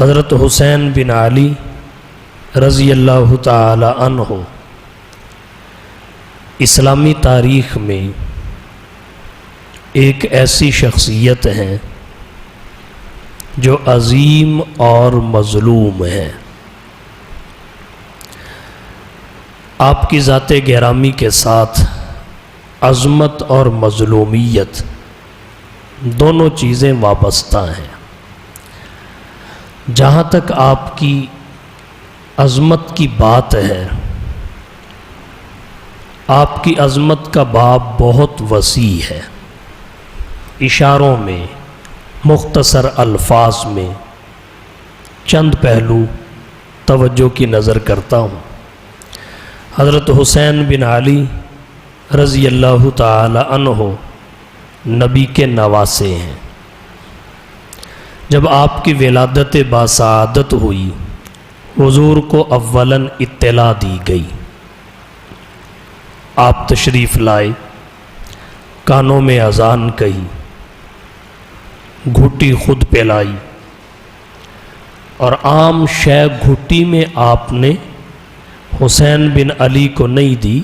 حضرت حسین بن علی رضی اللہ تعالی عنہ اسلامی تاریخ میں ایک ایسی شخصیت ہیں جو عظیم اور مظلوم ہے۔ آپ کی ذات گرامی کے ساتھ عظمت اور مظلومیت دونوں چیزیں وابستہ ہیں۔ جہاں تک آپ کی عظمت کی بات ہے، آپ کی عظمت کا باب بہت وسیع ہے۔ اشاروں میں، مختصر الفاظ میں چند پہلو توجہ کی نظر کرتا ہوں۔ حضرت حسین بن علی رضی اللہ تعالی عنہ نبی کے نواسے ہیں۔ جب آپ کی ولادت باسعادت ہوئی، حضور کو اولاً اطلاع دی گئی۔ آپ تشریف لائے، کانوں میں اذان کہی، گھٹی خود پلائی، اور عام شے گھٹی میں آپ نے حسین بن علی کو نہیں دی،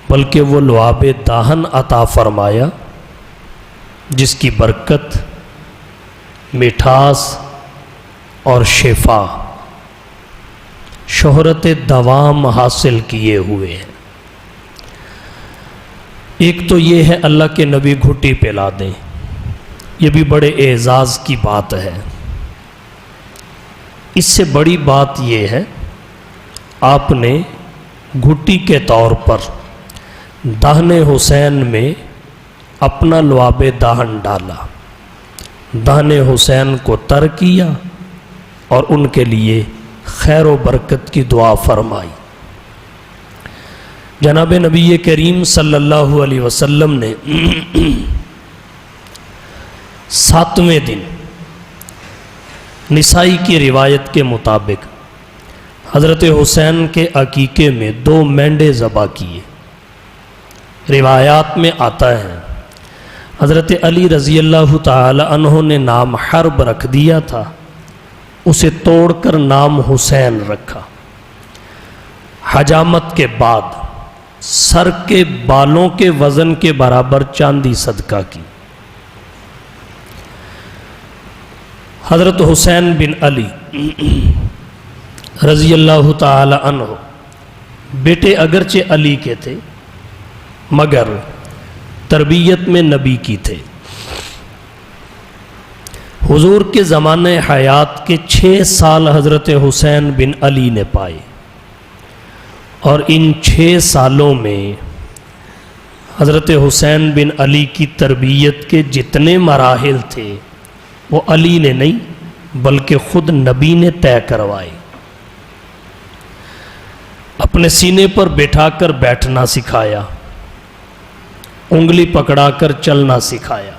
بلکہ وہ لعاب دہن عطا فرمایا جس کی برکت، مٹھاس اور شفا شہرت دوام حاصل کیے ہوئے ہیں۔ ایک تو یہ ہے اللہ کے نبی گھٹی پلا دیں، یہ بھی بڑے اعزاز کی بات ہے۔ اس سے بڑی بات یہ ہے آپ نے گھٹی کے طور پر دہن حسین میں اپنا لعاب دہن ڈالا، دہن حسین کو تر کیا اور ان کے لیے خیر و برکت کی دعا فرمائی۔ جناب نبی کریم صلی اللہ علیہ وسلم نے 7ویں دن نسائی کی روایت کے مطابق حضرت حسین کے عقیقے میں 2 مینڈے ذبح کیے۔ روایات میں آتا ہے حضرت علی رضی اللہ تعالی عنہ نے نام حرب رکھ دیا تھا، اسے توڑ کر نام حسین رکھا۔ حجامت کے بعد سر کے بالوں کے وزن کے برابر چاندی صدقہ کی۔ حضرت حسین بن علی رضی اللہ تعالی عنہ بیٹے اگرچہ علی کے تھے مگر تربیت میں نبی کی تھے۔ حضور کے زمانہ حیات کے 6 سال حضرت حسین بن علی نے پائے، اور ان 6 سالوں میں حضرت حسین بن علی کی تربیت کے جتنے مراحل تھے وہ علی نے نہیں بلکہ خود نبی نے طے کروائے۔ اپنے سینے پر بٹھا کر بیٹھنا سکھایا، انگلی پکڑا کر چلنا سکھایا۔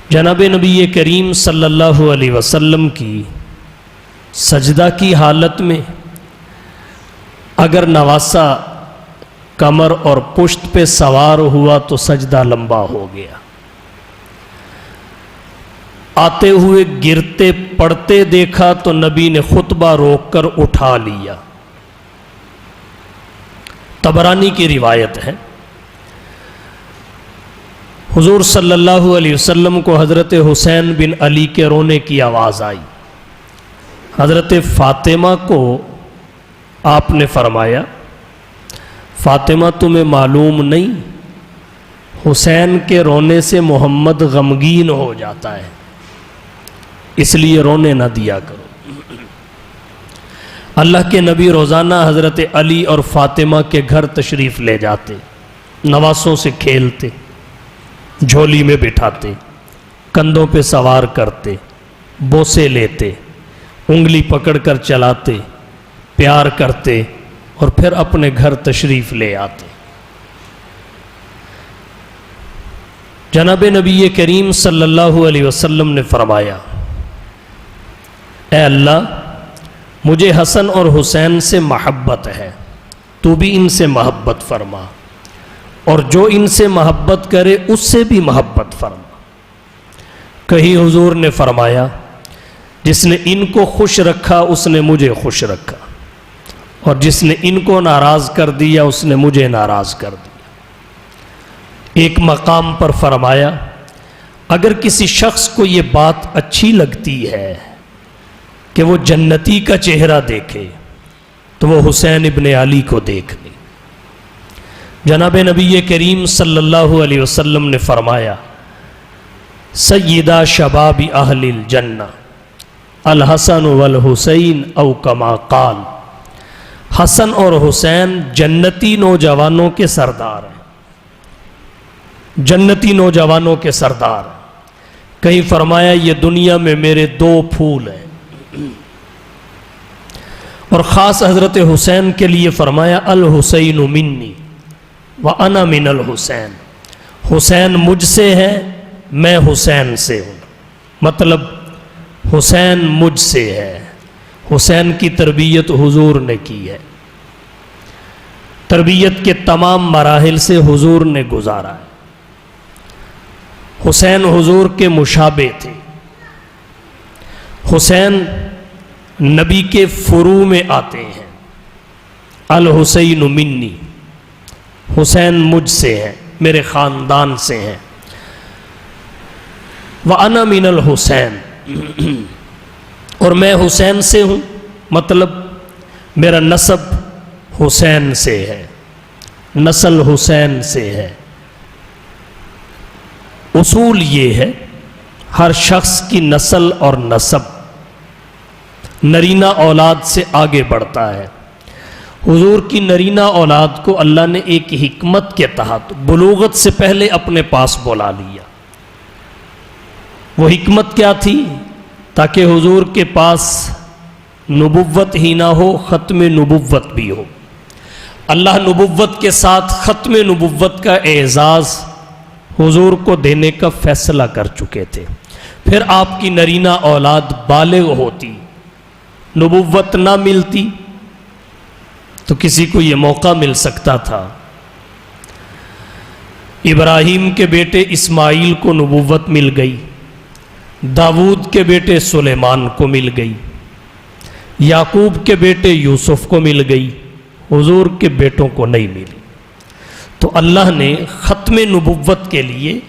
جناب نبی کریم صلی اللہ علیہ وسلم کی سجدہ کی حالت میں اگر نواسا کمر اور پشت پہ سوار ہوا تو سجدہ لمبا ہو گیا۔ آتے ہوئے گرتے پڑتے دیکھا تو نبی نے خطبہ روک کر اٹھا لیا۔ طبرانی کی روایت ہے حضور صلی اللہ علیہ وسلم کو حضرت حسین بن علی کے رونے کی آواز آئی۔ حضرت فاطمہ کو آپ نے فرمایا، فاطمہ تمہیں معلوم نہیں حسین کے رونے سے محمد غمگین ہو جاتا ہے، اس لیے رونے نہ دیا کرو۔ اللہ کے نبی روزانہ حضرت علی اور فاطمہ کے گھر تشریف لے جاتے، نواسوں سے کھیلتے، جھولی میں بٹھاتے، کندھوں پہ سوار کرتے، بوسے لیتے، انگلی پکڑ کر چلاتے، پیار کرتے اور پھر اپنے گھر تشریف لے آتے۔ جناب نبی کریم صلی اللہ علیہ وسلم نے فرمایا، اے اللہ مجھے حسن اور حسین سے محبت ہے، تو بھی ان سے محبت فرما، اور جو ان سے محبت کرے اس سے بھی محبت فرما۔ کہیں حضور نے فرمایا جس نے ان کو خوش رکھا اس نے مجھے خوش رکھا، اور جس نے ان کو ناراض کر دیا اس نے مجھے ناراض کر دیا۔ ایک مقام پر فرمایا اگر کسی شخص کو یہ بات اچھی لگتی ہے کہ وہ جنتی کا چہرہ دیکھے تو وہ حسین ابن علی کو دیکھ لے۔ جناب نبی کریم صلی اللہ علیہ وسلم نے فرمایا سیدہ شباب اہل الجنہ الحسن والحسین او کما قال، حسن اور حسین جنتی نوجوانوں کے سردار ہیں، جنتی نوجوانوں کے سردار ہیں۔ کہیں فرمایا یہ دنیا میں میرے دو پھول ہیں، اور خاص حضرت حسین کے لیے فرمایا الحسین منی وانا من الحسین، حسین مجھ سے ہے میں حسین سے ہوں، مطلب حسین مجھ سے ہے۔ حسین کی تربیت حضور نے کی ہے، تربیت کے تمام مراحل سے حضور نے گزارا ہے۔ حسین حضور کے مشابہ تھے، حسین نبی کے فروع میں آتے ہیں۔ الحسین منی، حسین مجھ سے ہے، میرے خاندان سے ہیں۔ وَأَنَا مِنَ الْحُسَيْن، اور میں حسین سے ہوں، مطلب میرا نسب حسین سے ہے، نسل حسین سے ہے۔ اصول یہ ہے ہر شخص کی نسل اور نسب نرینہ اولاد سے آگے بڑھتا ہے۔ حضور کی نرینہ اولاد کو اللہ نے ایک حکمت کے تحت بلوغت سے پہلے اپنے پاس بلا لیا۔ وہ حکمت کیا تھی؟ تاکہ حضور کے پاس نبوت ہی نہ ہو، ختم نبوت بھی ہو۔ اللہ نبوت کے ساتھ ختم نبوت کا اعزاز حضور کو دینے کا فیصلہ کر چکے تھے۔ پھر آپ کی نرینہ اولاد بالغ ہوتی، نبوت نہ ملتی تو کسی کو یہ موقع مل سکتا تھا۔ ابراہیم کے بیٹے اسماعیل کو نبوت مل گئی، داؤد کے بیٹے سلیمان کو مل گئی، یعقوب کے بیٹے یوسف کو مل گئی، حضور کے بیٹوں کو نہیں ملی۔ تو اللہ نے ختم نبوت کے لیے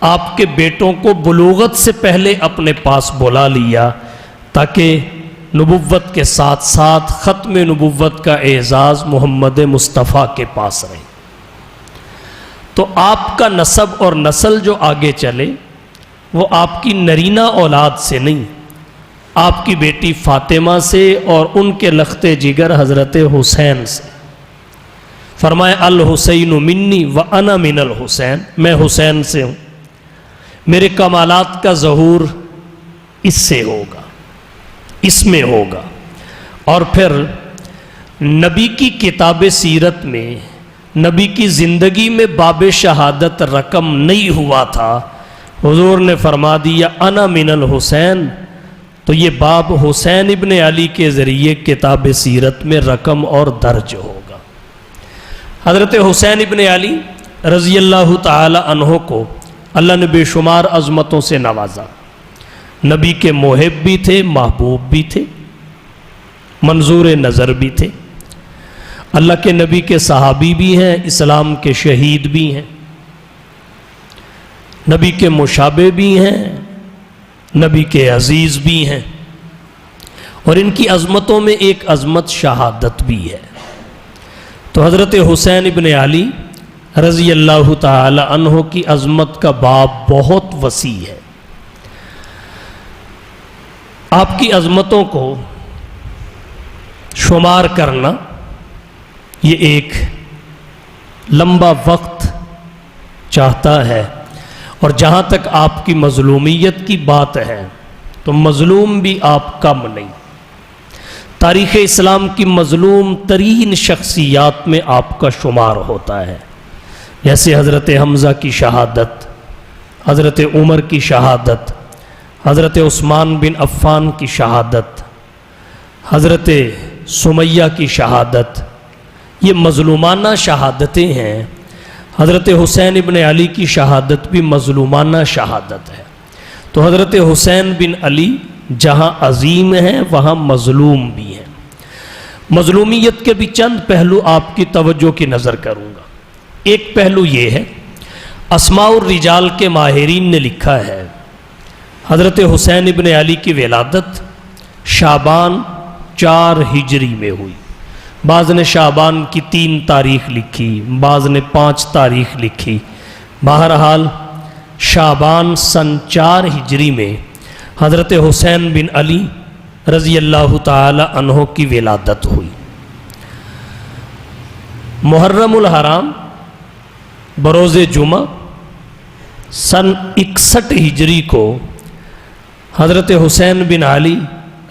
آپ کے بیٹوں کو بلوغت سے پہلے اپنے پاس بلا لیا، تاکہ نبوت کے ساتھ ساتھ ختم نبوت کا اعزاز محمد مصطفیٰ کے پاس رہے۔ تو آپ کا نسب اور نسل جو آگے چلے وہ آپ کی نرینہ اولاد سے نہیں، آپ کی بیٹی فاطمہ سے اور ان کے لخت جگر حضرت حسین سے۔ فرمایا الحسین منی وانا من الحسین، میں حسین سے ہوں، میرے کمالات کا ظہور اس سے ہوگا، اس میں ہوگا۔ اور پھر نبی کی کتاب سیرت میں نبی کی زندگی میں باب شہادت رقم نہیں ہوا تھا، حضور نے فرما دیا انا من الحسین، تو یہ باب حسین ابن علی کے ذریعے کتاب سیرت میں رقم اور درج ہوگا۔ حضرت حسین ابن علی رضی اللہ تعالی عنہ کو اللہ نے بے شمار عظمتوں سے نوازا۔ نبی کے محب بھی تھے، محبوب بھی تھے، منظور نظر بھی تھے، اللہ کے نبی کے صحابی بھی ہیں، اسلام کے شہید بھی ہیں، نبی کے مشابہ بھی ہیں، نبی کے عزیز بھی ہیں، اور ان کی عظمتوں میں ایک عظمت شہادت بھی ہے۔ تو حضرت حسین ابن علی رضی اللہ تعالی عنہ کی عظمت کا باب بہت وسیع ہے۔ آپ کی عظمتوں کو شمار کرنا یہ ایک لمبا وقت چاہتا ہے، اور جہاں تک آپ کی مظلومیت کی بات ہے تو مظلوم بھی آپ کم نہیں۔ تاریخ اسلام کی مظلوم ترین شخصیات میں آپ کا شمار ہوتا ہے، جیسے حضرت حمزہ کی شہادت، حضرت عمر کی شہادت، حضرت عثمان بن عفان کی شہادت، حضرت سمیہ کی شہادت، یہ مظلومانہ شہادتیں ہیں۔ حضرت حسین ابن علی کی شہادت بھی مظلومانہ شہادت ہے۔ تو حضرت حسین بن علی جہاں عظیم ہیں وہاں مظلوم بھی ہیں۔ مظلومیت کے بھی چند پہلو آپ کی توجہ کی نظر کروں گا۔ ایک پہلو یہ ہے، اسماء الرجال کے ماہرین نے لکھا ہے حضرت حسین ابن علی کی ولادت شعبان 4 ہجری میں ہوئی۔ بعض نے شعبان کی 3 تاریخ لکھی، بعض نے 5 تاریخ لکھی، بہرحال شعبان سن 4 ہجری میں حضرت حسین بن علی رضی اللہ تعالی عنہ کی ولادت ہوئی۔ محرم الحرام بروز جمعہ سن 61 ہجری کو حضرت حسین بن علی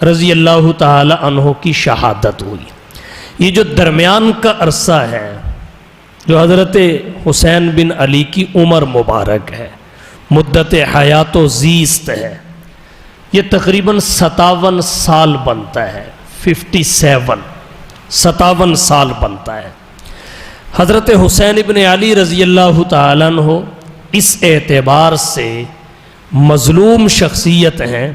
رضی اللہ تعالی عنہ کی شہادت ہوئی۔ یہ جو درمیان کا عرصہ ہے، جو حضرت حسین بن علی کی عمر مبارک ہے، مدت حیات و زیست ہے، یہ تقریباً 57 سال بنتا ہے، 57 سال بنتا ہے۔ حضرت حسین ابن علی رضی اللہ تعالیٰ عنہ اس اعتبار سے مظلوم شخصیت ہیں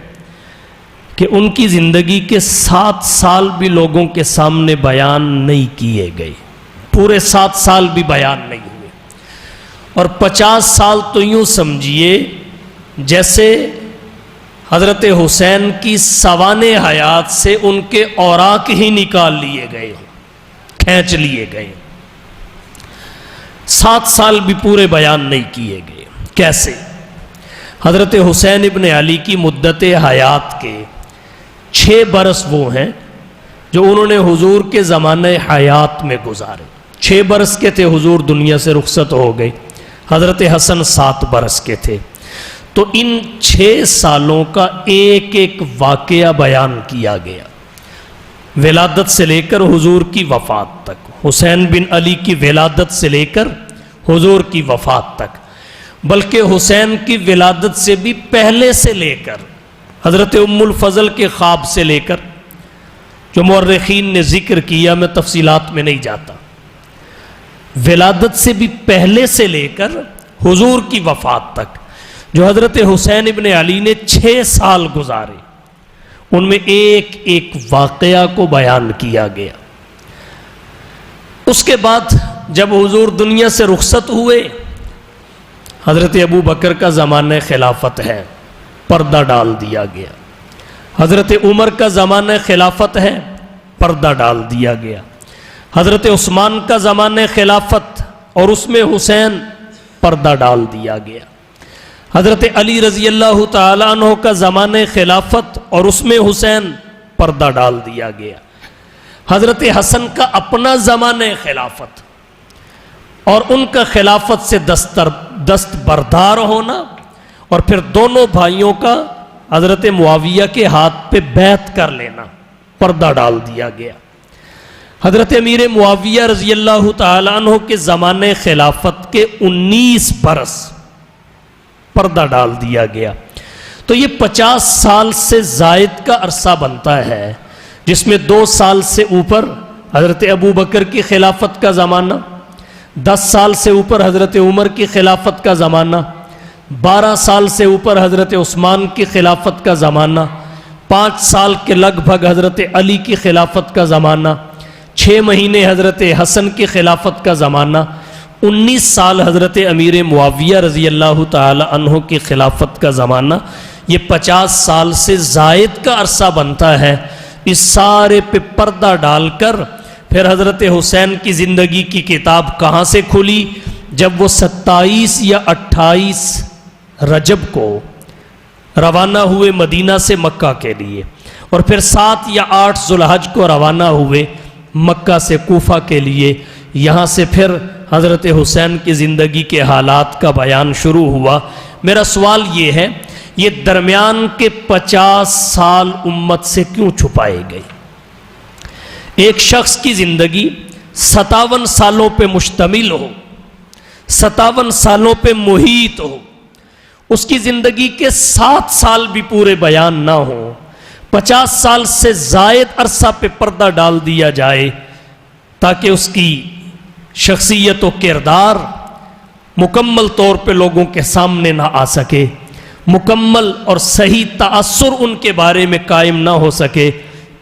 کہ ان کی زندگی کے 7 سال بھی لوگوں کے سامنے بیان نہیں کیے گئے، پورے 7 سال بھی بیان نہیں ہوئے، اور 50 سال تو یوں سمجھیے جیسے حضرت حسین کی سوانح حیات سے ان کے اوراق ہی نکال لیے گئے، کھینچ لیے گئے۔ 7 سال بھی پورے بیان نہیں کیے گئے۔ کیسے؟ حضرت حسین ابن علی کی مدت حیات کے 6 برس وہ ہیں جو انہوں نے حضور کے زمانہ حیات میں گزارے۔ 6 برس کے تھے، حضور دنیا سے رخصت ہو گئے، حضرت حسن 7 برس کے تھے۔ تو ان 6 سالوں کا ایک ایک واقعہ بیان کیا گیا، ولادت سے لے کر حضور کی وفات تک، حسین بن علی کی ولادت سے لے کر حضور کی وفات تک، بلکہ حسین کی ولادت سے بھی پہلے سے لے کر حضرت ام الفضل کے خواب سے لے کر جو مورخین نے ذکر کیا، میں تفصیلات میں نہیں جاتا، ولادت سے بھی پہلے سے لے کر حضور کی وفات تک جو حضرت حسین ابن علی نے 6 سال گزارے، ان میں ایک ایک واقعہ کو بیان کیا گیا۔ اس کے بعد جب حضور دنیا سے رخصت ہوئے، حضرت ابو بکر کا زمانہ خلافت ہے، پردہ ڈال دیا گیا۔ حضرت عمر کا زمانہ خلافت ہے، پردہ ڈال دیا گیا۔ حضرت عثمان کا زمانہ خلافت اور اس میں حسین، پردہ ڈال دیا گیا۔ حضرت علی رضی اللہ تعالیٰ عنہ کا زمانہ خلافت اور اس میں حسین، پردہ ڈال دیا گیا۔ حضرت حسن کا اپنا زمانہ خلافت اور ان کا خلافت سے دستبردار ہونا، اور پھر دونوں بھائیوں کا حضرت معاویہ کے ہاتھ پہ بیعت کر لینا، پردہ ڈال دیا گیا۔ حضرت امیر معاویہ رضی اللہ تعالیٰ عنہ کے زمانہ خلافت کے 19 برس، پردہ ڈال دیا گیا۔ تو یہ 50 سال سے زائد کا عرصہ بنتا ہے، جس میں 2 سال سے اوپر حضرت ابو بکر کی خلافت کا زمانہ، 10 سال سے اوپر حضرت عمر کی خلافت کا زمانہ، 12 سال سے اوپر حضرت عثمان کی خلافت کا زمانہ، 5 سال کے لگ بھگ حضرت علی کی خلافت کا زمانہ، 6 مہینے حضرت حسن کی خلافت کا زمانہ، 19 سال حضرت امیر معاویہ رضی اللہ تعالی عنہ کی خلافت کا زمانہ۔ یہ 50 سال سے زائد کا عرصہ بنتا ہے۔ اس سارے پہ پردہ ڈال کر پھر حضرت حسین کی زندگی کی کتاب کہاں سے کھلی؟ جب وہ 27 یا 28 رجب کو روانہ ہوئے مدینہ سے مکہ کے لیے، اور پھر 7 یا 8 ذوالحج کو روانہ ہوئے مکہ سے کوفہ کے لیے۔ یہاں سے پھر حضرت حسین کی زندگی کے حالات کا بیان شروع ہوا۔ میرا سوال یہ ہے، یہ درمیان کے 50 سال امت سے کیوں چھپائے گئے؟ ایک شخص کی زندگی 57 سالوں پہ مشتمل ہو، 57 سالوں پہ محیط ہو، اس کی زندگی کے 7 سال بھی پورے بیان نہ ہوں، 50 سال سے زائد عرصہ پہ پردہ ڈال دیا جائے تاکہ اس کی شخصیت و کردار مکمل طور پہ لوگوں کے سامنے نہ آ سکے، مکمل اور صحیح تأثر ان کے بارے میں قائم نہ ہو سکے،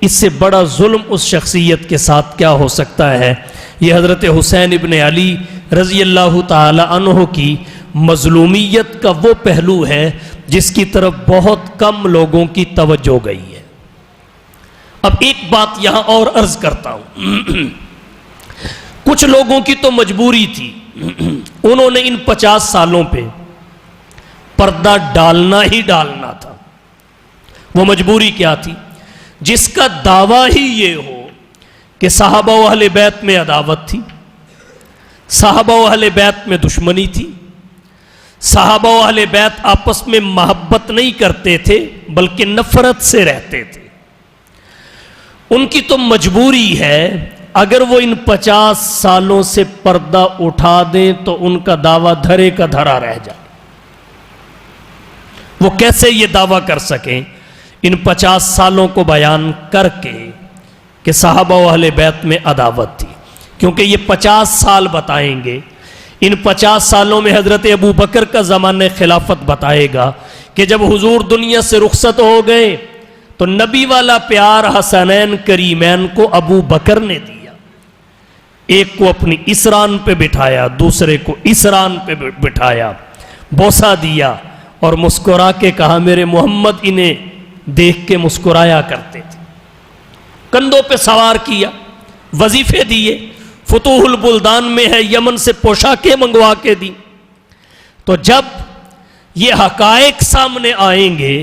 اس سے بڑا ظلم اس شخصیت کے ساتھ کیا ہو سکتا ہے؟ یہ حضرت حسین ابن علی رضی اللہ تعالی عنہ کی مظلومیت کا وہ پہلو ہے جس کی طرف بہت کم لوگوں کی توجہ گئی ہے۔ اب ایک بات یہاں اور عرض کرتا ہوں، کچھ لوگوں کی تو مجبوری تھی، انہوں نے ان 50 سالوں پہ پردہ ڈالنا ہی ڈالنا تھا۔ وہ مجبوری کیا تھی؟ جس کا دعویٰ ہی یہ ہو کہ صحابہ و اہل بیت میں عداوت تھی، صحابہ و اہل بیت میں دشمنی تھی، صحابہ و اہل بیت آپس میں محبت نہیں کرتے تھے بلکہ نفرت سے رہتے تھے، ان کی تو مجبوری ہے اگر وہ ان 50 سالوں سے پردہ اٹھا دیں تو ان کا دعویٰ دھرے کا دھرا رہ جائے۔ وہ کیسے یہ دعویٰ کر سکیں ان 50 سالوں کو بیان کر کے کہ صحابہ و اہل بیت میں عداوت تھی؟ کیونکہ یہ 50 سال بتائیں گے، ان 50 سالوں میں حضرت ابو بکر کا زمانہ خلافت بتائے گا کہ جب حضور دنیا سے رخصت ہو گئے تو نبی والا پیار حسنین کریمین کو ابو بکر نے دیا، ایک کو اپنی اسران پہ بٹھایا، دوسرے کو اسران پہ بٹھایا، بوسہ دیا اور مسکرا کے کہا میرے محمد انہیں دیکھ کے مسکرایا کرتے تھے، کندھوں پہ سوار کیا، وظیفے دیے، فتوح البلدان میں ہے یمن سے پوشاکیں منگوا کے دی۔ تو جب یہ حقائق سامنے آئیں گے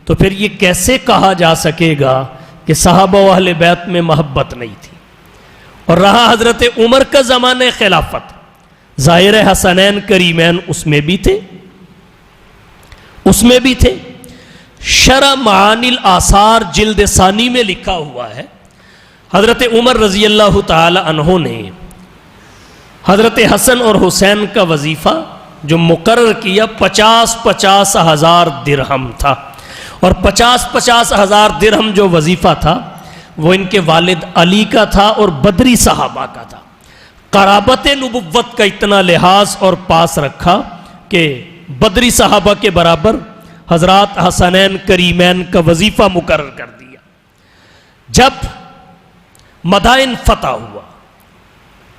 تو پھر یہ کیسے کہا جا سکے گا کہ صحابہ و اہل بیت میں محبت نہیں تھی؟ اور رہا حضرت عمر کا زمانہ خلافت، ظاہر حسنین کریمین اس میں بھی تھے، اس میں بھی تھے۔ شرح معانی الآثار جلد ثانی میں لکھا ہوا ہے حضرت عمر رضی اللہ تعالی عنہ نے حضرت حسن اور حسین کا وظیفہ جو مقرر کیا 50 ہزار درہم تھا، اور 50 ہزار درہم جو وظیفہ تھا وہ ان کے والد علی کا تھا اور بدری صحابہ کا تھا۔ قرابت نبوت کا اتنا لحاظ اور پاس رکھا کہ بدری صحابہ کے برابر حضرات حسنین کریمین کا وظیفہ مقرر کر دیا۔ جب مدائن فتح ہوا،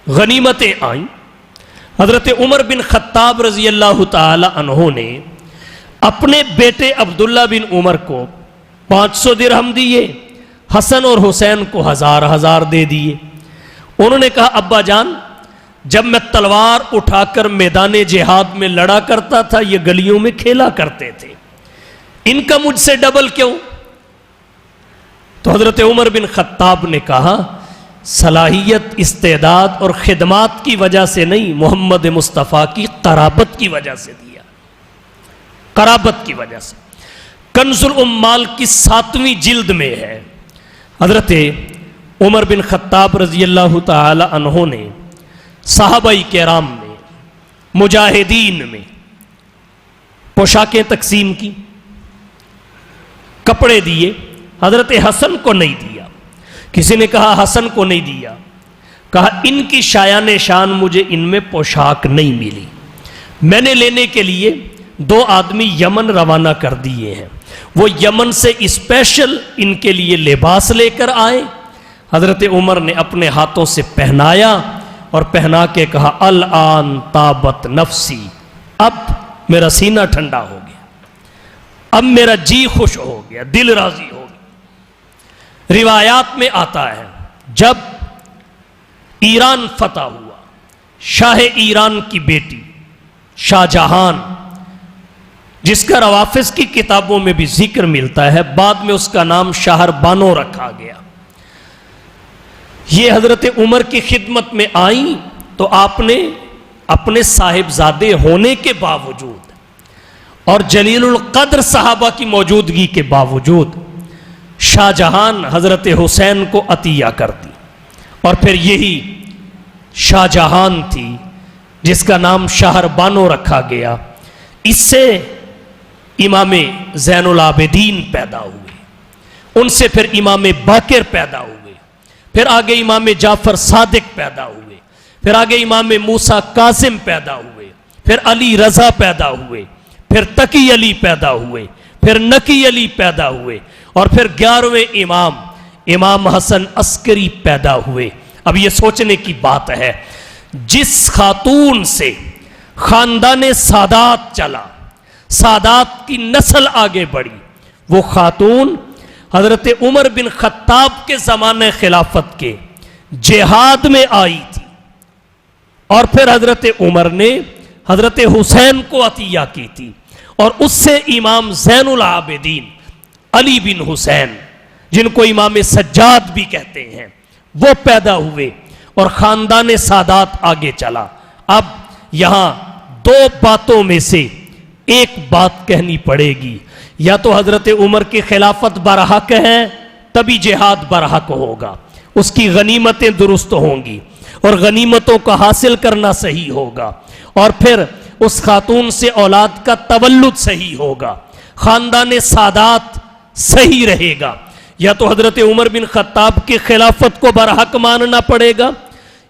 غنیمتیں آئیں، حضرت عمر بن خطاب رضی اللہ تعالی عنہ نے اپنے بیٹے عبداللہ بن عمر کو 500 درہم دیے، حسن اور حسین کو 1000 دے دیے۔ انہوں نے کہا ابا جان جب میں تلوار اٹھا کر میدان جہاد میں لڑا کرتا تھا یہ گلیوں میں کھیلا کرتے تھے، ان کا مجھ سے ڈبل کیوں؟ تو حضرت عمر بن خطاب نے کہا صلاحیت، استعداد اور خدمات کی وجہ سے نہیں، محمد مصطفیٰ کی قرابت کی وجہ سے دیا، قرابت کی وجہ سے۔ کنز الامال کی 7ویں جلد میں ہے حضرت عمر بن خطاب رضی اللہ تعالی عنہ نے صحابہ کرام میں، مجاہدین میں پوشاکیں تقسیم کی، کپڑے دیے، حضرت حسن کو نہیں دیا۔ کسی نے کہا حسن کو نہیں دیا، کہا ان کی شایان شان مجھے ان میں پوشاک نہیں ملی، میں نے لینے کے لیے 2 آدمی یمن روانہ کر دیے ہیں، وہ یمن سے اسپیشل ان کے لیے لباس لے کر آئے۔ حضرت عمر نے اپنے ہاتھوں سے پہنایا اور پہنا کے کہا الآن طابت نفسی، اب میرا سینہ ٹھنڈا ہو گیا، اب میرا جی خوش ہو گیا، دل راضی ہو گیا۔ روایات میں آتا ہے جب ایران فتح ہوا، شاہ ایران کی بیٹی شاہ جہان، جس کا روافظ کی کتابوں میں بھی ذکر ملتا ہے، بعد میں اس کا نام شہر بانو رکھا گیا، یہ حضرت عمر کی خدمت میں آئیں تو آپ نے اپنے صاحبزادے ہونے کے باوجود اور جلیل القدر صحابہ کی موجودگی کے باوجود شاہ جہان حضرت حسین کو عطیہ کر دی، اور پھر یہی شاہ جہان تھی جس کا نام شہر بانو رکھا گیا۔ اس سے امام زین العابدین پیدا ہوئے، ان سے پھر امام باقر پیدا ہوئے، پھر آگے امام جعفر صادق پیدا ہوئے، پھر آگے امام موسیٰ کاظم پیدا ہوئے، پھر علی رضا پیدا ہوئے، پھر تقی علی پیدا ہوئے، پھر نقی علی پیدا ہوئے، اور پھر 11ویں امام حسن عسکری پیدا ہوئے۔ اب یہ سوچنے کی بات ہے، جس خاتون سے خاندان سادات چلا، سادات کی نسل آگے بڑھی، وہ خاتون حضرت عمر بن خطاب کے زمانے خلافت کے جہاد میں آئی تھی، اور پھر حضرت عمر نے حضرت حسین کو عطیہ کی تھی، اور اس سے امام زین العابدین علی بن حسین، جن کو امام سجاد بھی کہتے ہیں، وہ پیدا ہوئے، اور خاندان سادات آگے چلا۔ اب یہاں دو باتوں میں سے ایک بات کہنی پڑے گی، یا تو حضرت عمر کی خلافت برحق ہے تبھی جہاد برحق ہوگا، اس کی غنیمتیں درست ہوں گی اور غنیمتوں کا حاصل کرنا صحیح ہوگا، اور پھر اس خاتون سے اولاد کا تولد صحیح ہوگا، خاندان سادات صحیح رہے گا، یا تو حضرت عمر بن خطاب کی خلافت کو برحق ماننا پڑے گا،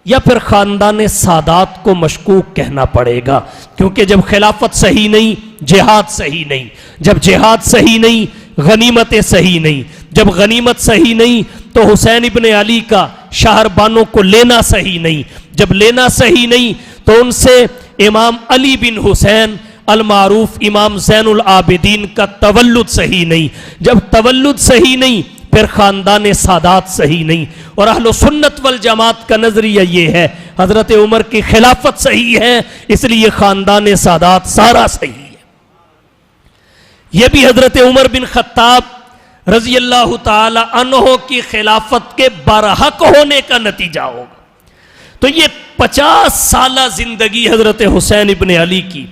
یا پھر خاندان سادات کو مشکوک کہنا پڑے گا، کیونکہ جب خلافت صحیح نہیں جہاد صحیح نہیں، جب جہاد صحیح نہیں غنیمتیں صحیح نہیں، جب غنیمت صحیح نہیں تو حسین ابن علی کا شہربانوں کو لینا صحیح نہیں، جب لینا صحیح نہیں تو ان سے امام علی بن حسین المعروف امام زین العابدین کا تولد صحیح نہیں، جب تولد صحیح نہیں پھر خاندان سادات صحیح نہیں۔ اور اہل سنت والجماعت کا نظریہ یہ ہے، حضرت عمر کی خلافت صحیح ہے اس لیے خاندان سادات سارا صحیح ہے۔ یہ بھی حضرت عمر بن خطاب رضی اللہ تعالی عنہ کی خلافت کے برحق ہونے کا نتیجہ ہوگا۔ تو یہ 50 سالہ زندگی حضرت حسین ابن علی کی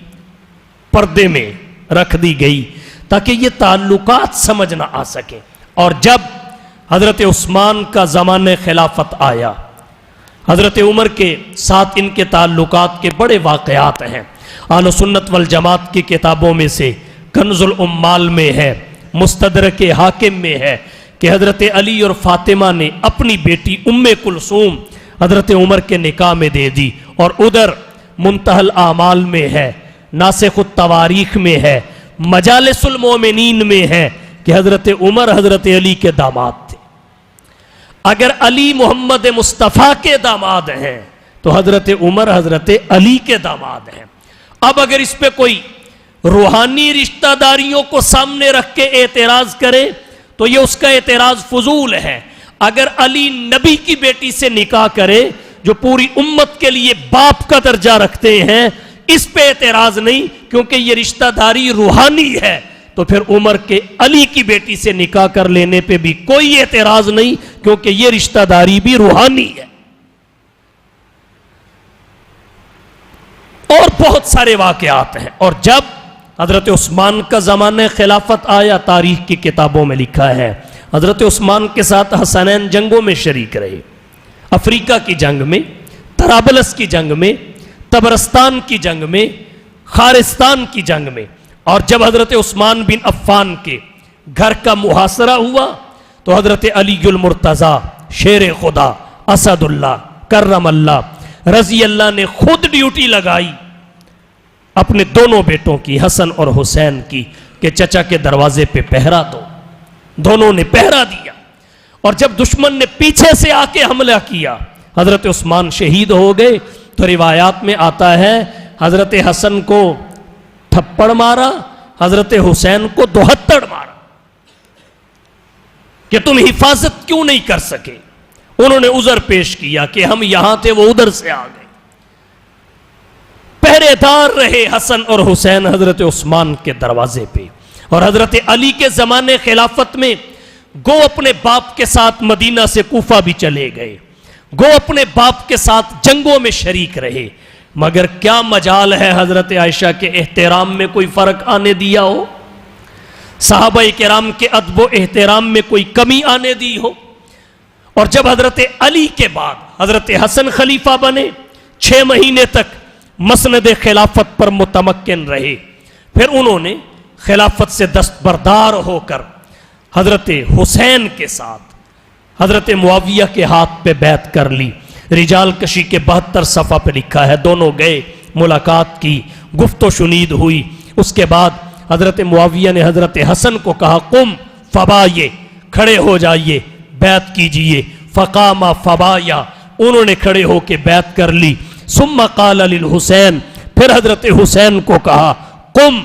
پردے میں رکھ دی گئی تاکہ یہ تعلقات سمجھ نہ آ سکیں، اور جب حضرت عثمان کا زمانہ خلافت آیا، حضرت عمر کے ساتھ ان کے تعلقات کے بڑے واقعات ہیں۔ اہل سنت والجماعت کی کتابوں میں سے کنز الامال میں ہے، مستدرک حاکم میں ہے کہ حضرت علی اور فاطمہ نے اپنی بیٹی ام کلثوم حضرت عمر کے نکاح میں دے دی، اور ادھر منتہی الاعمال میں ہے، ناسخ التواریخ میں ہے، مجالس المومنین میں ہے کہ حضرت عمر حضرت علی کے داماد تھے۔ اگر علی محمد مصطفیٰ کے داماد ہیں تو حضرت عمر حضرت علی کے داماد ہیں۔ اب اگر اس پہ کوئی روحانی رشتہ داریوں کو سامنے رکھ کے اعتراض کرے تو یہ اس کا اعتراض فضول ہے۔ اگر علی نبی کی بیٹی سے نکاح کرے جو پوری امت کے لیے باپ کا درجہ رکھتے ہیں، اس پہ اعتراض نہیں، کیونکہ یہ رشتہ داری روحانی ہے، تو پھر عمر کے علی کی بیٹی سے نکاح کر لینے پہ بھی کوئی اعتراض نہیں، کیونکہ یہ رشتہ داری بھی روحانی ہے۔ اور بہت سارے واقعات ہیں۔ اور جب حضرت عثمان کا زمانہ خلافت آیا، تاریخ کی کتابوں میں لکھا ہے حضرت عثمان کے ساتھ حسنین جنگوں میں شریک رہے، افریقہ کی جنگ میں، طرابلس کی جنگ میں، تبرستان کی جنگ میں، خارستان کی جنگ میں۔ اور جب حضرت عثمان بن عفان کے گھر کا محاصرہ ہوا تو حضرت علی المرتضیٰ شیر خدا اسد اللہ کرم اللہ رضی اللہ نے خود ڈیوٹی لگائی اپنے دونوں بیٹوں کی، حسن اور حسین کی، کہ چچا کے دروازے پہ پہرا دو۔ دونوں نے پہرا دیا، اور جب دشمن نے پیچھے سے آ کے حملہ کیا حضرت عثمان شہید ہو گئے۔ تو روایات میں آتا ہے حضرت حسن کو تھپڑ مارا، حضرت حسین کو 72 مارا کہ تم حفاظت کیوں نہیں کر سکے۔ انہوں نے عذر پیش کیا کہ ہم یہاں تھے، وہ ادھر سے آ گئے۔ پہرے دار رہے حسن اور حسین حضرت عثمان کے دروازے پہ۔ اور حضرت علی کے زمانے خلافت میں گو اپنے باپ کے ساتھ مدینہ سے کوفہ بھی چلے گئے، گو اپنے باپ کے ساتھ جنگوں میں شریک رہے، مگر کیا مجال ہے حضرت عائشہ کے احترام میں کوئی فرق آنے دیا ہو، صحابہ کرام کے ادب و احترام میں کوئی کمی آنے دی ہو۔ اور جب حضرت علی کے بعد حضرت حسن خلیفہ بنے، 6 مہینے تک مسند خلافت پر متمکن رہے، پھر انہوں نے خلافت سے دستبردار ہو کر حضرت حسین کے ساتھ حضرت معاویہ کے ہاتھ پہ بیعت کر لی۔ رجال کشی کے 72 صفحہ پہ لکھا ہے، دونوں گئے، ملاقات کی، گفت و شنید ہوئی، اس کے بعد حضرت معاویہ نے حضرت حسن کو کہا قم فبایہ، کھڑے ہو جائیے بیعت کیجئے، فقام فبایا، انہوں نے کھڑے ہو کے بیعت کر لی۔ ثم قال للحسین، پھر حضرت حسین کو کہا قم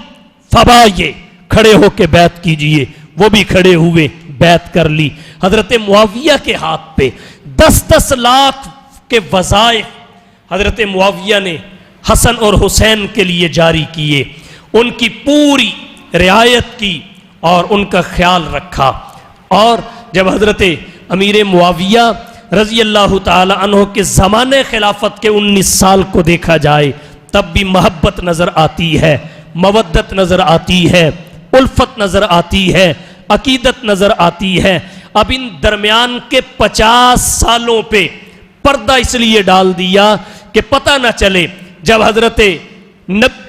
فبایہ، کھڑے ہو کے بیعت کیجئے، وہ بھی کھڑے ہوئے بیعت کر لی۔ حضرت معاویہ کے ہاتھ پہ 10 لاکھ کے وظائف حضرت معاویہ نے حسن اور حسین کے لیے جاری کیے، ان کی پوری رعایت کی اور ان کا خیال رکھا۔ اور جب حضرت امیر معاویہ رضی اللہ تعالی عنہ کے زمانے خلافت کے 19 سال کو دیکھا جائے تب بھی محبت نظر آتی ہے، مودت نظر آتی ہے، الفت نظر آتی ہے، عقیدت نظر آتی ہے۔ اب ان درمیان کے 50 سالوں پہ پردہ اس لیے ڈال دیا کہ پتہ نہ چلے جب حضرت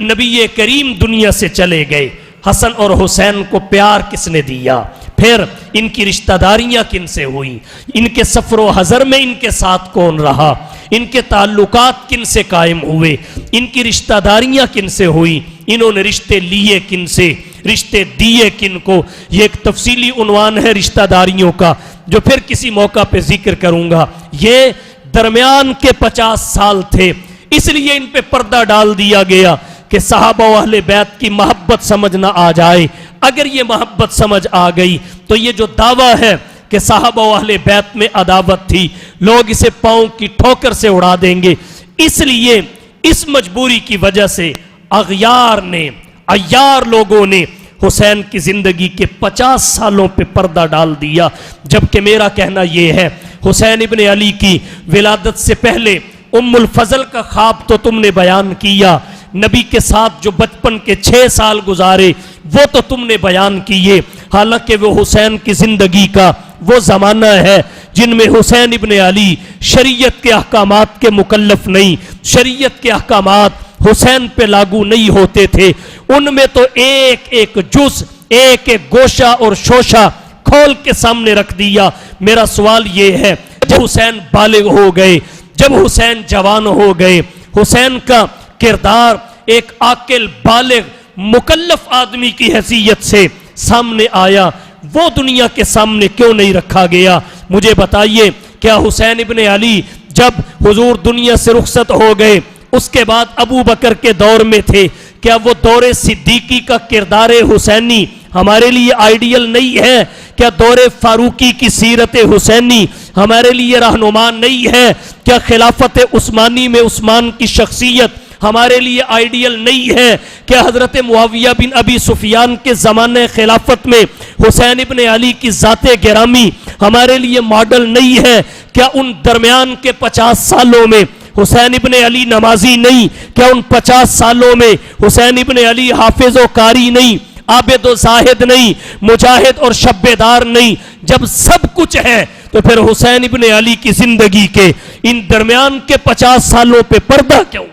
نبی کریم دنیا سے چلے گئے حسن اور حسین کو پیار کس نے دیا، پھر ان کی رشتہ داریاں کن سے ہوئی، ان کے سفر و حضر میں ان کے ساتھ کون رہا، ان کے تعلقات کن سے قائم ہوئے، ان کی رشتہ داریاں کن سے ہوئی، انہوں نے رشتے لیے کن سے، رشتے دیے کن کو۔ یہ ایک تفصیلی عنوان ہے رشتہ داریوں کا جو پھر کسی موقع پہ ذکر کروں گا۔ یہ درمیان کے 50 سال تھے، اس لیے ان پہ پردہ ڈال دیا گیا کہ صحابہ و اہل بیت کی محبت سمجھ نہ آ جائے۔ اگر یہ محبت سمجھ آ گئی تو یہ جو دعویٰ ہے کہ صحابہ و اہل بیت میں عداوت تھی، لوگ اسے پاؤں کی ٹھوکر سے اڑا دیں گے۔ اس لیے اس مجبوری کی وجہ سے اغیار نے، عیار لوگوں نے حسین کی زندگی کے 50 سالوں پہ پردہ ڈال دیا، جبکہ میرا کہنا یہ ہے حسین ابن علی کی ولادت سے پہلے ام الفضل کا خواب تو تم نے بیان کیا، نبی کے ساتھ جو بچپن کے 6 سال گزارے وہ تو تم نے بیان کیے، حالانکہ وہ حسین کی زندگی کا وہ زمانہ ہے جن میں حسین ابن علی شریعت کے احکامات کے مکلف نہیں، شریعت کے احکامات حسین پہ لاگو نہیں ہوتے تھے، ان میں تو ایک ایک جز، ایک ایک گوشہ اور شوشہ کھول کے سامنے رکھ دیا۔ میرا سوال یہ ہے جب حسین بالغ ہو گئے، جب حسین جوان ہو گئے، حسین کا کردار ایک عاقل بالغ مکلف آدمی کی حیثیت سے سامنے آیا، وہ دنیا کے سامنے کیوں نہیں رکھا گیا؟ مجھے بتائیے، کیا حسین ابن علی جب حضور دنیا سے رخصت ہو گئے اس کے بعد ابو بکر کے دور میں تھے، کیا وہ دور صدیقی کا کردار حسینی ہمارے لیے آئیڈیل نہیں ہے؟ کیا دور فاروقی کی سیرت حسینی ہمارے لیے رہنما نہیں ہے؟ کیا خلافت عثمانی میں عثمان کی شخصیت ہمارے لیے آئیڈیل نہیں ہے؟ کیا حضرت معاویہ بن ابی سفیان کے زمانے خلافت میں حسین ابن علی کی ذات گرامی ہمارے لیے ماڈل نہیں ہے؟ کیا ان درمیان کے 50 سالوں میں حسین ابن علی نمازی نہیں؟ کیا ان 50 سالوں میں حسین ابن علی حافظ و قاری نہیں، عابد و زاہد نہیں، مجاہد اور شبیدار نہیں؟ جب سب کچھ ہے تو پھر حسین ابن علی کی زندگی کے ان درمیان کے 50 سالوں پہ پردہ کیوں؟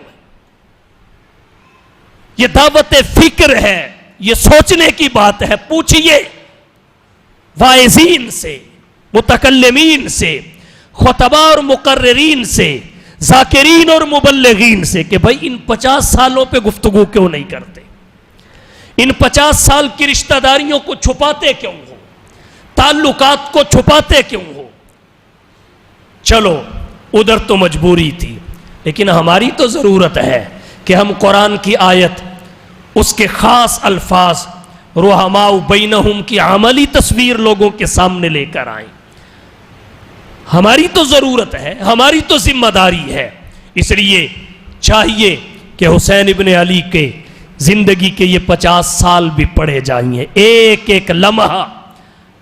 یہ دعوت فکر ہے، یہ سوچنے کی بات ہے۔ پوچھئے واعظین سے، متکلمین سے، خطباء اور مقررین سے، ذاکرین اور مبلغین سے کہ بھائی ان 50 سالوں پہ گفتگو کیوں نہیں کرتے؟ ان 50 سال کی رشتہ داریوں کو چھپاتے کیوں ہو؟ تعلقات کو چھپاتے کیوں ہو؟ چلو ادھر تو مجبوری تھی، لیکن ہماری تو ضرورت ہے کہ ہم قرآن کی آیت، اس کے خاص الفاظ، رحماء بینہم کی عملی تصویر لوگوں کے سامنے لے کر آئیں۔ ہماری تو ضرورت ہے، ہماری تو ذمہ داری ہے۔ اس لیے چاہیے کہ حسین ابن علی کے زندگی کے یہ 50 سال بھی پڑھے جائیں، ایک ایک لمحہ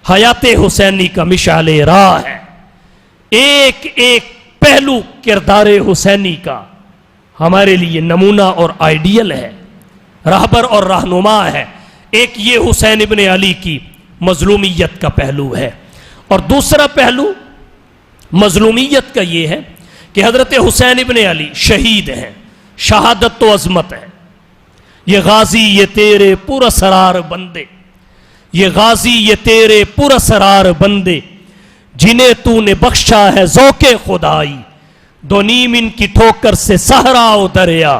حیات حسینی کا مشعل راہ ہے، ایک ایک پہلو کردار حسینی کا ہمارے لیے نمونہ اور آئیڈیل ہے، راہبر اور رہنما ہے۔ ایک یہ حسین ابن علی کی مظلومیت کا پہلو ہے، اور دوسرا پہلو مظلومیت کا یہ ہے کہ حضرت حسین ابن علی شہید ہیں، شہادت تو عظمت ہے۔ یہ غازی یہ تیرے پراسرار بندے، یہ غازی یہ تیرے پراسرار بندے، جنہیں تو نے بخشا ہے ذوق خدائی، دو نیم ان کی ٹھوکر سے صحرا و دریا،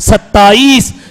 27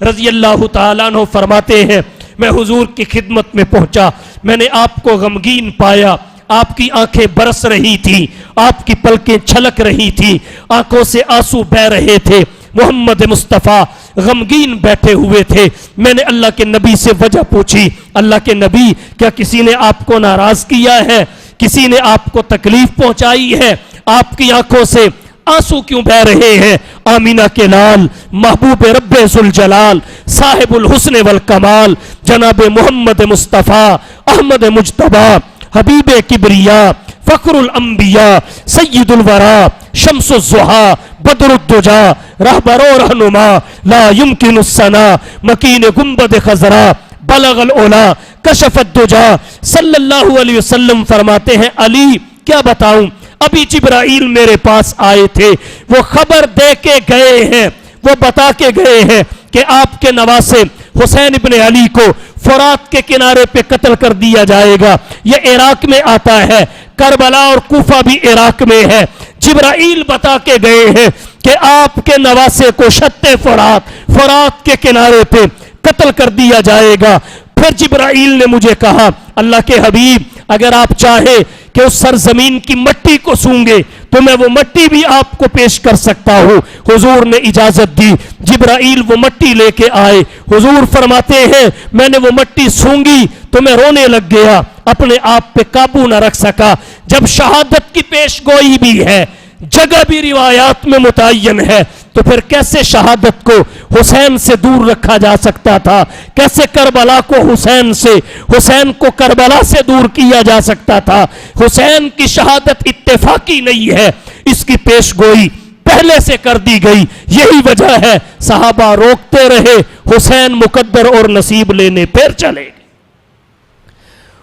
رضی اللہ تعالیٰ عنہ فرماتے ہیں میں حضور کی خدمت میں پہنچا، میں نے آپ کو غمگین پایا، آپ کی آنکھیں برس رہی تھی، آپ کی پلکیں چھلک رہی تھی، آنکھوں سے آنسو بہ رہے تھے، محمد مصطفیٰ غمگین بیٹھے ہوئے تھے۔ میں نے اللہ کے نبی سے وجہ پوچھی، اللہ کے نبی کیا کسی نے آپ کو ناراض کیا ہے، کسی نے آپ کو تکلیف پہنچائی ہے، آپ کی آنکھوں سے آنسو کیوں بہ رہے ہیں؟ آمینہ کے لال محبوب رب ذوالجلال صاحب الحسن والکمال جناب محمد مصطفیٰ احمد مجتبیٰ حبیب کبریا فخر الانبیاء سید الورا شمس الضحیٰ بدر الدجا رہبر و رہنما لا یمکن الثنا مکین گنبد خضرا بلغ العلا کشف الدجا صلی اللہ علیہ وسلم فرماتے ہیں علی کیا بتاؤں، ابھی جبرائیل میرے پاس آئے تھے، وہ خبر دے کے گئے ہیں، وہ بتا کے گئے ہیں کہ آپ کے نواسے حسین ابن علی کو فرات کے کنارے پہ قتل کر دیا جائے گا۔ یہ عراق میں آتا ہے، کربلا اور کوفہ بھی عراق میں ہے۔ جبرائیل بتا کے گئے ہیں کہ آپ کے نواسے کو شط فرات کے کنارے پہ قتل کر دیا جائے گا۔ پھر جبرائیل نے مجھے کہا اللہ کے حبیب اگر آپ چاہے کہ اس سرزمین کی مٹی کو سونگے تو میں وہ مٹی بھی آپ کو پیش کر سکتا ہوں۔ حضور نے اجازت دی، جبرائیل وہ مٹی لے کے آئے۔ حضور فرماتے ہیں میں نے وہ مٹی سونگی تو میں رونے لگ گیا، اپنے آپ پہ قابو نہ رکھ سکا۔ جب شہادت کی پیش گوئی بھی ہے، جگہ بھی روایات میں متعین ہے، تو پھر کیسے شہادت کو حسین سے دور رکھا جا سکتا تھا؟ کیسے کربلا کو حسین کو کربلا سے دور کیا جا سکتا تھا؟ حسین کی شہادت اتفاقی نہیں ہے، اس کی پیش گوئی پہلے سے کر دی گئی۔ یہی وجہ ہے صحابہ روکتے رہے، حسین مقدر اور نصیب لینے پھر چلے گئے،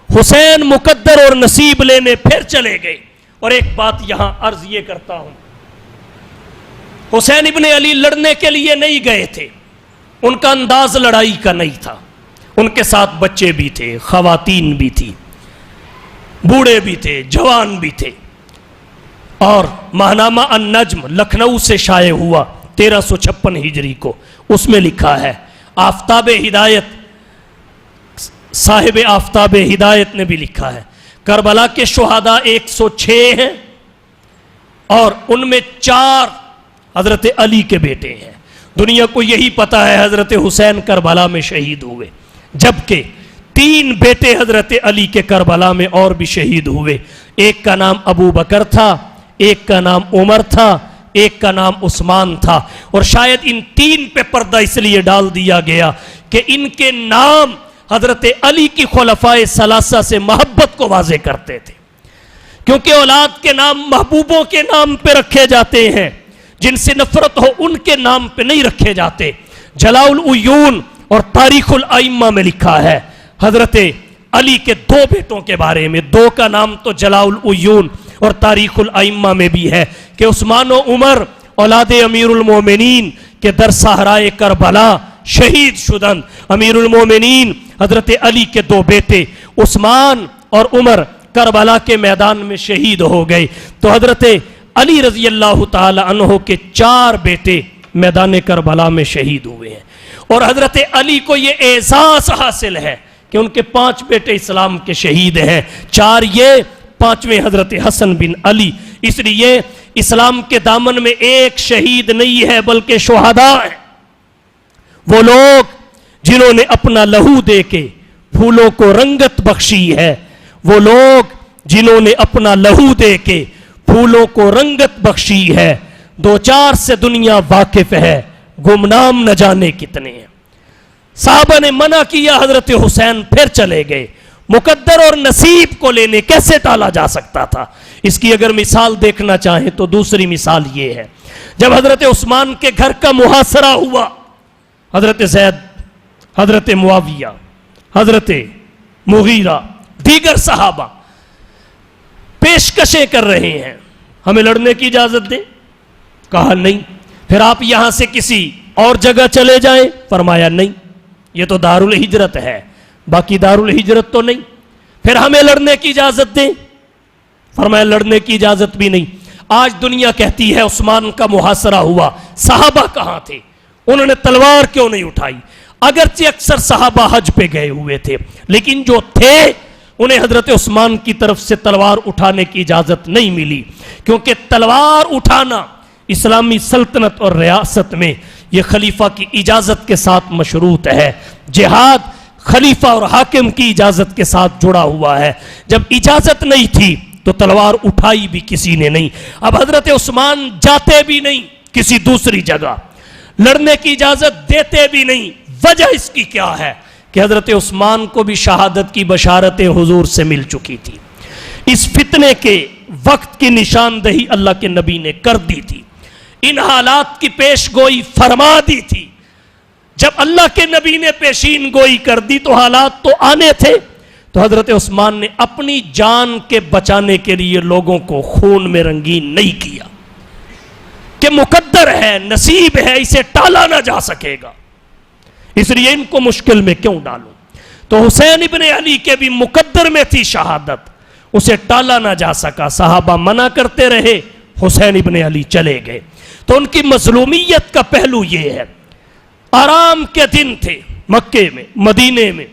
حسین مقدر اور نصیب لینے پھر چلے گئے۔ اور ایک بات یہاں عرض یہ کرتا ہوں، حسین ابن علی لڑنے کے لیے نہیں گئے تھے، ان کا انداز لڑائی کا نہیں تھا، ان کے ساتھ بچے بھی تھے، خواتین بھی تھی، بوڑھے بھی تھے، جوان بھی تھے۔ اور ماہنامہ النجم لکھنؤ سے شائع ہوا 1356 ہجری کو، اس میں لکھا ہے، آفتاب ہدایت صاحب آفتاب ہدایت نے بھی لکھا ہے کربلا کے شہداء 106 ہیں اور ان میں 4 حضرت علی کے بیٹے ہیں۔ دنیا کو یہی پتا ہے حضرت حسین کربلا میں شہید ہوئے، جبکہ 3 بیٹے حضرت علی کے کربلا میں اور بھی شہید ہوئے۔ ایک کا نام ابو بکر تھا، ایک کا نام عمر تھا، ایک کا نام عثمان تھا۔ اور شاید ان 3 پہ پردہ اس لیے ڈال دیا گیا کہ ان کے نام حضرت علی کی خلفائے ثلاثہ سے محبت کو واضح کرتے تھے، کیونکہ اولاد کے نام محبوبوں کے نام پہ رکھے جاتے ہیں، جن سے نفرت ہو ان کے نام پہ نہیں رکھے جاتے۔ جلاء العیون اور تاریخ الائمہ میں لکھا ہے حضرت علی کے 2 بیٹوں کے بارے میں، 2 کا نام تو جلاء العیون اور تاریخ الائمہ میں بھی ہے کہ عثمان و عمر اولاد امیر المومنین کے در صحرائے کربلا شہید شدن۔ امیر المومنین حضرت علی کے 2 بیٹے عثمان اور عمر کربلا کے میدان میں شہید ہو گئے، تو حضرت علی رضی اللہ تعالی عنہ کے 4 بیٹے میدان کربلا میں شہید ہوئے ہیں۔ اور حضرت علی کو یہ اعزاز حاصل ہے کہ ان کے 5 بیٹے اسلام کے شہید ہیں، 4 یہ، 5ویں حضرت حسن بن علی۔ اس لیے اسلام کے دامن میں ایک شہید نہیں ہے بلکہ شہداء ہیں، وہ لوگ جنہوں نے اپنا لہو دے کے پھولوں کو رنگت بخشی ہے، وہ لوگ جنہوں نے اپنا لہو دے کے پھولوں کو رنگت بخشی ہے۔ 2-4 سے دنیا واقف ہے، گمنام نہ جانے کتنے ہیں۔ صحابہ نے منع کیا، حضرت حسین پھر چلے گئے۔ مقدر اور نصیب کو لینے کیسے ٹالا جا سکتا تھا؟ اس کی اگر مثال دیکھنا چاہیں تو دوسری مثال یہ ہے، جب حضرت عثمان کے گھر کا محاصرہ ہوا، حضرت زید، حضرت معاویہ، حضرت مغیرہ، دیگر صحابہ پیشکشیں کر رہے ہیں ہمیں لڑنے کی اجازت دیں، کہا نہیں۔ پھر آپ یہاں سے کسی اور جگہ چلے جائیں، فرمایا نہیں، یہ تو دار الہجرت ہے، باقی دار الہجرت تو نہیں۔ پھر ہمیں لڑنے کی اجازت دیں، فرمایا لڑنے کی اجازت بھی نہیں۔ آج دنیا کہتی ہے عثمان کا محاصرہ ہوا، صحابہ کہاں تھے؟ انہوں نے تلوار کیوں نہیں اٹھائی؟ اگرچہ اکثر صحابہ حج پہ گئے ہوئے تھے، لیکن جو تھے انہیں حضرت عثمان کی طرف سے تلوار اٹھانے کی اجازت نہیں ملی، کیونکہ تلوار اٹھانا اسلامی سلطنت اور ریاست میں یہ خلیفہ کی اجازت کے ساتھ مشروط ہے۔ جہاد خلیفہ اور حاکم کی اجازت کے ساتھ جڑا ہوا ہے۔ جب اجازت نہیں تھی تو تلوار اٹھائی بھی کسی نے نہیں۔ اب حضرت عثمان جاتے بھی نہیں کسی دوسری جگہ، لڑنے کی اجازت دیتے بھی نہیں۔ وجہ اس کی کیا ہے کہ حضرت عثمان کو بھی شہادت کی بشارت حضور سے مل چکی تھی۔ اس فتنے کے وقت کی نشاندہی اللہ کے نبی نے کر دی تھی، ان حالات کی پیش گوئی فرما دی تھی۔ جب اللہ کے نبی نے پیشین گوئی کر دی تو حالات تو آنے تھے، تو حضرت عثمان نے اپنی جان کے بچانے کے لیے لوگوں کو خون میں رنگین نہیں کیا کہ مقدر ہے، نصیب ہے، اسے ٹالا نہ جا سکے گا، اس لیے ان کو مشکل میں کیوں ڈالوں۔ تو حسین ابن علی کے بھی مقدر میں تھی شہادت، اسے ٹالا نہ جا سکا، صحابہ منع کرتے رہے، حسین ابن علی چلے گئے۔ تو ان کی مظلومیت کا پہلو یہ ہے، آرام کے دن تھے مکے میں، مدینے میں،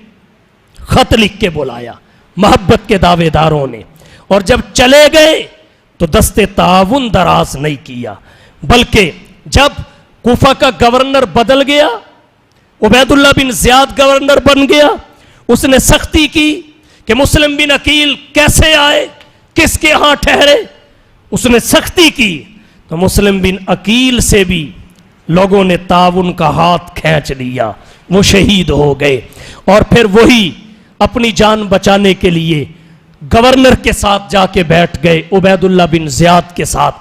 خط لکھ کے بلایا محبت کے دعوے داروں نے، اور جب چلے گئے تو دست تعاون دراز نہیں کیا، بلکہ جب کوفہ کا گورنر بدل گیا، عبید اللہ بن زیاد گورنر بن گیا، اس نے سختی کی کہ مسلم بن عقیل کیسے آئے، کس کے ہاں ٹھہرے، اس نے سختی کی تو مسلم بن عقیل سے بھی لوگوں نے تعاون کا ہاتھ کھینچ لیا، وہ شہید ہو گئے۔ اور پھر وہی اپنی جان بچانے کے لیے گورنر کے ساتھ جا کے بیٹھ گئے، عبید اللہ بن زیاد کے ساتھ۔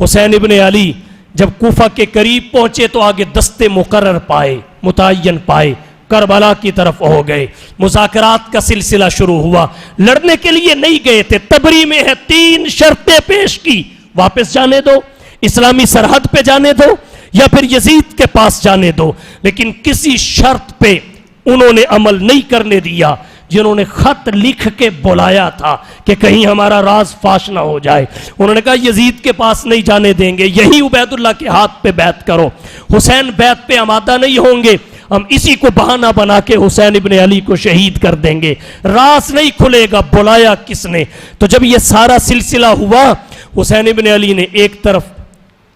حسین ابن علی جب کوفہ کے قریب پہنچے تو آگے دستے مقرر پائے، متعین پائے، کربلا کی طرف ہو گئے، مذاکرات کا سلسلہ شروع ہوا۔ لڑنے کے لیے نہیں گئے تھے، تبری میں ہے، 3 شرطیں پیش کی، واپس جانے دو، اسلامی سرحد پہ جانے دو، یا پھر یزید کے پاس جانے دو، لیکن کسی شرط پہ انہوں نے عمل نہیں کرنے دیا جنہوں نے خط لکھ کے بلایا تھا کہ کہیں ہمارا راز فاش نہ ہو جائے۔ انہوں نے کہا یزید کے پاس نہیں جانے دیں گے، یہی عبید اللہ کے ہاتھ پہ بیعت کرو، حسین بیعت پہ آمادہ نہیں ہوں گے، ہم اسی کو بہانہ بنا کے حسین ابن علی کو شہید کر دیں گے، راز نہیں کھلے گا، بلایا کس نے؟ تو جب یہ سارا سلسلہ ہوا، حسین ابن علی نے ایک طرف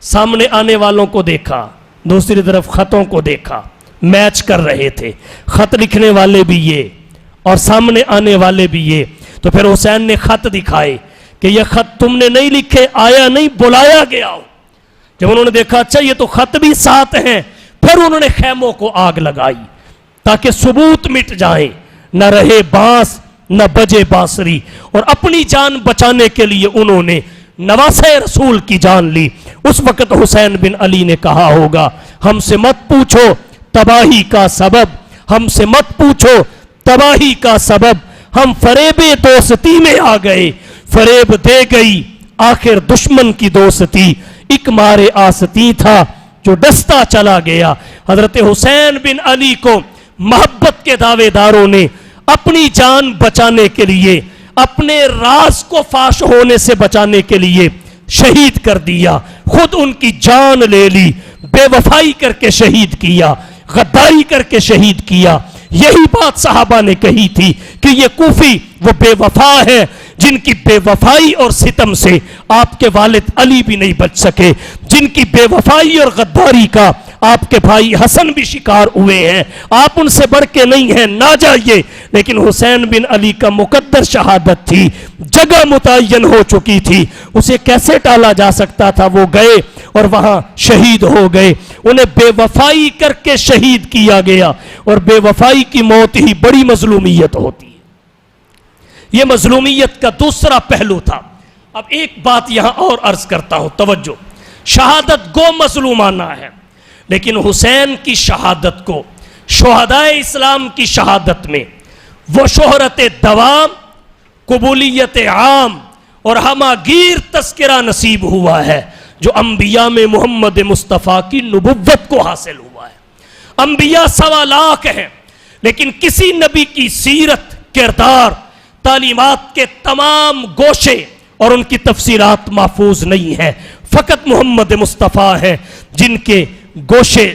سامنے آنے والوں کو دیکھا، دوسری طرف خطوں کو دیکھا، میچ کر رہے تھے، خط لکھنے والے بھی یہ اور سامنے آنے والے بھی یہ۔ تو پھر حسین نے خط دکھائے کہ یہ خط تم نے نہیں لکھے، آیا نہیں، بلایا گیا ہو۔ جب انہوں نے دیکھا اچھا یہ تو خط بھی ساتھ ہیں، پھر انہوں نے خیموں کو آگ لگائی تاکہ ثبوت مٹ جائیں، نہ رہے بانس نہ بجے بانسری، اور اپنی جان بچانے کے لیے انہوں نے نواسے رسول کی جان لی۔ اس وقت حسین بن علی نے کہا ہوگا ہم سے مت پوچھو تباہی کا سبب، ہم سے مت پوچھو تباہی کا سبب، ہم فریب دوستی میں آ گئے، فریب دے گئی آخر دشمن کی دوستی، ایک مارے آستی تھا جو ڈستا چلا گیا۔ حضرت حسین بن علی کو محبت کے دعوے داروں نے اپنی جان بچانے کے لیے، اپنے راز کو فاش ہونے سے بچانے کے لیے شہید کر دیا، خود ان کی جان لے لی، بے وفائی کر کے شہید کیا، غداری کر کے شہید کیا۔ یہی بات صحابہ نے کہی تھی کہ یہ کوفی وہ بے وفا ہے جن کی بے وفائی اور ستم سے آپ کے والد علی بھی نہیں بچ سکے، جن کی بے وفائی اور غداری کا آپ کے بھائی حسن بھی شکار ہوئے ہیں، آپ ان سے بڑھ کے نہیں ہیں، نہ جائیے۔ لیکن حسین بن علی کا مقدر شہادت تھی، جگہ متعین ہو چکی تھی، اسے کیسے ٹالا جا سکتا تھا؟ وہ گئے اور وہاں شہید ہو گئے، انہیں بے وفائی کر کے شہید کیا گیا، اور بے وفائی کی موت ہی بڑی مظلومیت ہوتی ہے۔ یہ مظلومیت کا دوسرا پہلو تھا۔ اب ایک بات یہاں اور عرض کرتا ہوں، توجہ، شہادت گو مظلومانہ ہے، لیکن حسین کی شہادت کو شہدائے اسلام کی شہادت میں وہ شہرت دوام، قبولیت عام اور ہماگیر تذکرہ نصیب ہوا ہے جو انبیاء میں محمد مصطفیٰ کی نبوت کو حاصل ہوا ہے۔ انبیاء 1.25 لاکھ ہیں، لیکن کسی نبی کی سیرت، کردار، تعلیمات کے تمام گوشے اور ان کی تفسیرات محفوظ نہیں ہیں، فقط محمد مصطفیٰ ہیں جن کے گوشے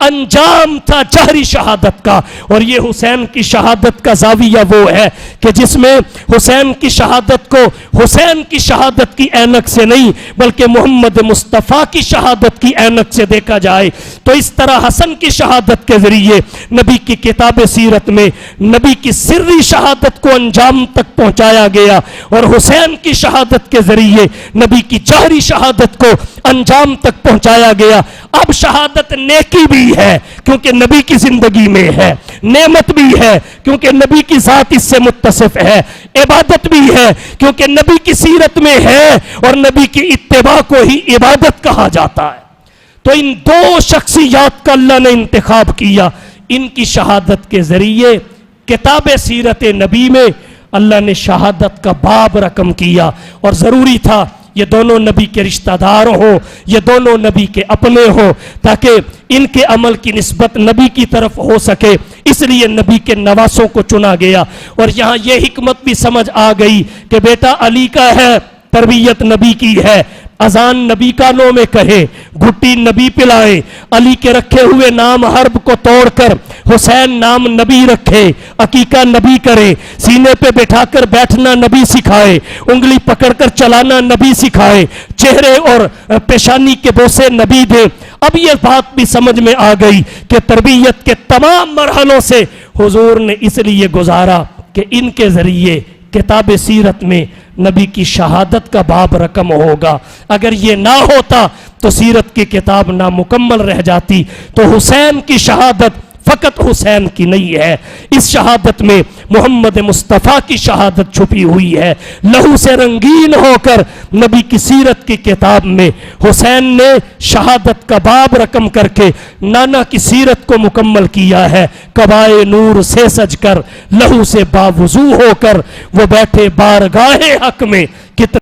انجام تھا جہری شہادت کا. اور یہ حسین کی شہادت کا زاویہ وہ ہے کہ جس میں حسین کی شہادت کو حسین کی شہادت کی اینک سے نہیں بلکہ محمد مصطفیٰ کی شہادت کی اینک سے دیکھا جائے. تو اس طرح حسن کی شہادت کے ذریعے نبی کی کتاب سیرت میں نبی کی سری شہادت کو انجام تک پہنچایا گیا اور حسین کی شہادت کے ذریعے نبی کی جہری شہادت کو انجام تک پہنچایا گیا. اب شہادت نیکی بھی ہے کیونکہ نبی کی زندگی میں ہے, نعمت بھی ہے کیونکہ نبی کی ذات اس سے متصف ہے, عبادت بھی ہے کیونکہ نبی کی سیرت میں ہے اور نبی کی اتباع کو ہی عبادت کہا جاتا ہے. تو ان دو شخصیات کا اللہ نے انتخاب کیا. ان کی شہادت کے ذریعے کتاب سیرت نبی میں اللہ نے شہادت کا باب رقم کیا اور ضروری تھا یہ دونوں نبی کے رشتہ دار ہوں, یہ دونوں نبی کے اپنے ہوں تاکہ ان کے عمل کی نسبت نبی کی طرف ہو سکے. اس لیے نبی کے نواسوں کو چنا گیا. اور یہاں یہ حکمت بھی سمجھ آ گئی کہ بیٹا علی کا ہے, تربیت نبی کی ہے, اذان نبی کانوں میں کہے, گھٹی نبی پلائے, علی کے رکھے ہوئے نام حرب کو توڑ کر حسین نام نبی رکھے, عقیقہ نبی کرے, سینے پہ بٹھا کر بیٹھنا نبی سکھائے, انگلی پکڑ کر چلانا نبی سکھائے, چہرے اور پیشانی کے بوسے نبی دے. اب یہ بات بھی سمجھ میں آ گئی کہ تربیت کے تمام مرحلوں سے حضور نے اس لیے گزارا کہ ان کے ذریعے کتاب سیرت میں نبی کی شہادت کا باب رقم ہوگا. اگر یہ نہ ہوتا تو سیرت کی کتاب نامکمل رہ جاتی. تو حسین کی شہادت فقط حسین کی نہیں ہے, اس شہادت میں محمد مصطفیٰ کی شہادت چھپی ہوئی ہے. لہو سے رنگین ہو کر نبی کی سیرت کی کتاب میں حسین نے شہادت کا باب رقم کر کے نانا کی سیرت کو مکمل کیا ہے. قبائے نور سے سج کر لہو سے باوضو ہو کر وہ بیٹھے بارگاہ حق میں